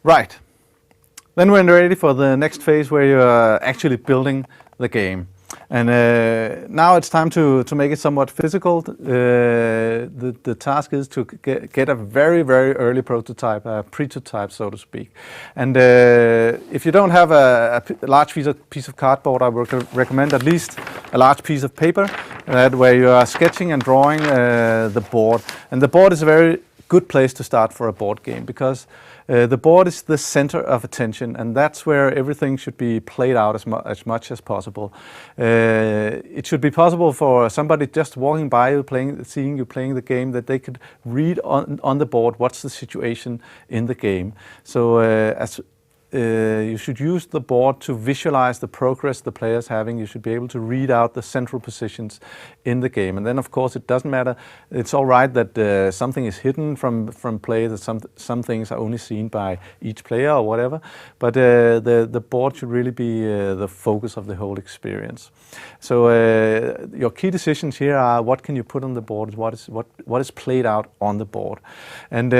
Right. Then we're ready for the next phase where you're actually building the game. And now it's time to make it somewhat physical. The task is to get a very, very early prototype, a prototype, so to speak. And if you don't have a large piece of cardboard, I would recommend at least a large piece of paper where you are sketching and drawing the board. And the board is a very good place to start for a board game, because the board is the center of attention, and that's where everything should be played out as much as possible. It should be possible for somebody just walking by you, seeing you playing the game, that they could read on the board what's the situation in the game. So you should use the board to visualize the progress the player's having. You should be able to read out the central positions in the game. And then, of course, it doesn't matter. It's all right that something is hidden from play, that some things are only seen by each player or whatever. But the board should really be the focus of the whole experience. So your key decisions here are: what can you put on the board? What is played out on the board? And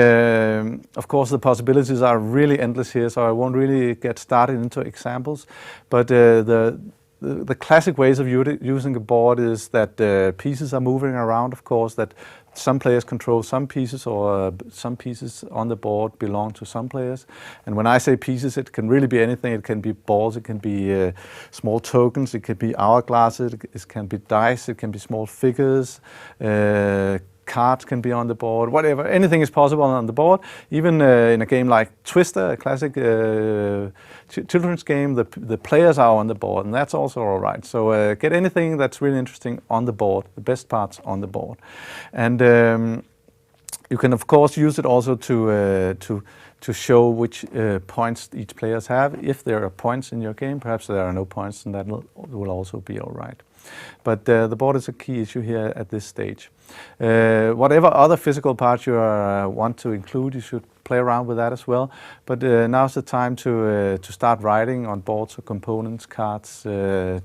of course, the possibilities are really endless here, so I won't really get started into examples. But the classic ways of using a board is that pieces are moving around, of course, that some players control some pieces, or some pieces on the board belong to some players. And when I say pieces, it can really be anything. It can be balls, it can be small tokens, it can be hourglasses, it can be dice, it can be small figures, cards can be on the board, whatever. Anything is possible on the board. Even in a game like Twister, a classic children's game, the players are on the board, and that's also all right. So get anything that's really interesting on the board, the best parts on the board. And you can, of course, use it also to show which points each players have. If there are points in your game, perhaps there are no points, and that will also be all right. But the board is a key issue here at this stage. Whatever other physical parts you want to include, you should play around with that as well. But now's the time to start writing on boards or components, cards,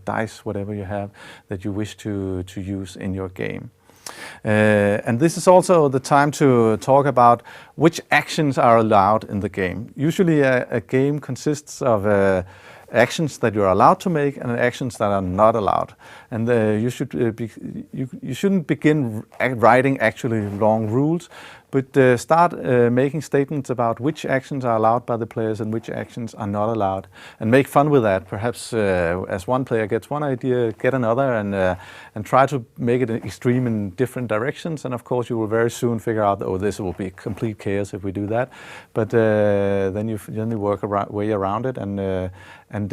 dice, whatever you have that you wish to use in your game. And this is also the time to talk about which actions are allowed in the game. Usually a game consists of actions that you're allowed to make and actions that are not allowed. And you shouldn't begin writing actually long rules, but start making statements about which actions are allowed by the players and which actions are not allowed, and make fun with that. Perhaps as one player gets one idea, get another, and try to make it extreme in different directions. And of course, you will very soon figure out, oh, this will be complete chaos if we do that. But then you work way around it and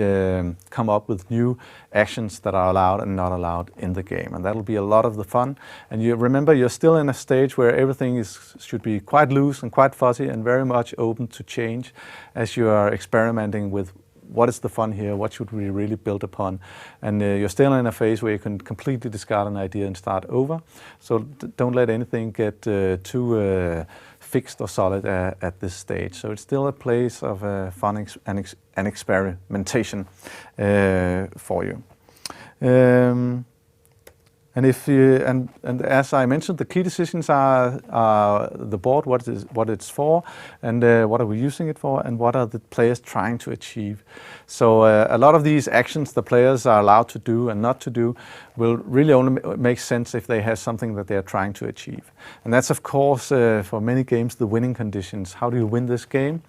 come up with new actions that are allowed and not allowed in the game. And that'll be a lot of the fun. And you remember, you're still in a stage where everything should be quite loose and quite fuzzy and very much open to change as you are experimenting with what is the fun here, what should we really build upon. And you're still in a phase where you can completely discard an idea and start over. So don't let anything get too fixed or solid at this stage. So it's still a place of fun and experimentation for you. And as I mentioned, the key decisions are the board, what it's for, and what are we using it for, and what are the players trying to achieve. So a lot of these actions the players are allowed to do and not to do will really only make sense if they have something that they are trying to achieve. And that's, of course, for many games, the winning conditions. How do you win this game?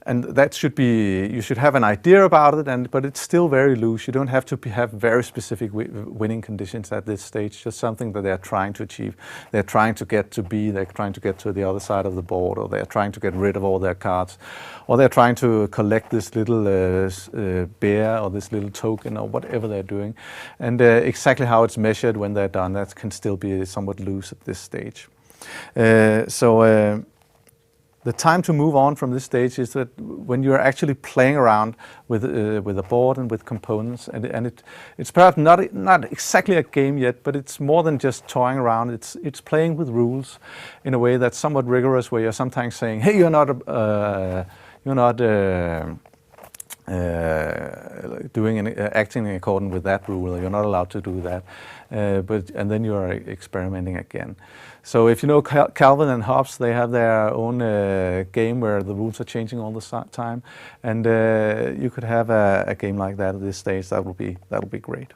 And that should be, you should have an idea about it, but it's still very loose. You don't have to have very specific winning conditions at this stage, just something that they're trying to achieve. They're trying to get to B, they're trying to get to the other side of the board, or they're trying to get rid of all their cards, or they're trying to collect this little bear or this little token or whatever they're doing. And exactly how it's measured when they're done, that can still be somewhat loose at this stage. The time to move on from this stage is that when you're actually playing around with a board and with components, and it's perhaps not exactly a game yet, but it's more than just toying around. It's playing with rules in a way that's somewhat rigorous, where you're sometimes saying, hey, you're not acting in accordance with that rule. You're not allowed to do that, and then you are experimenting again. So if you know Calvin and Hobbes, they have their own game where the rules are changing all the time, and you could have a game like that at this stage. That would be great.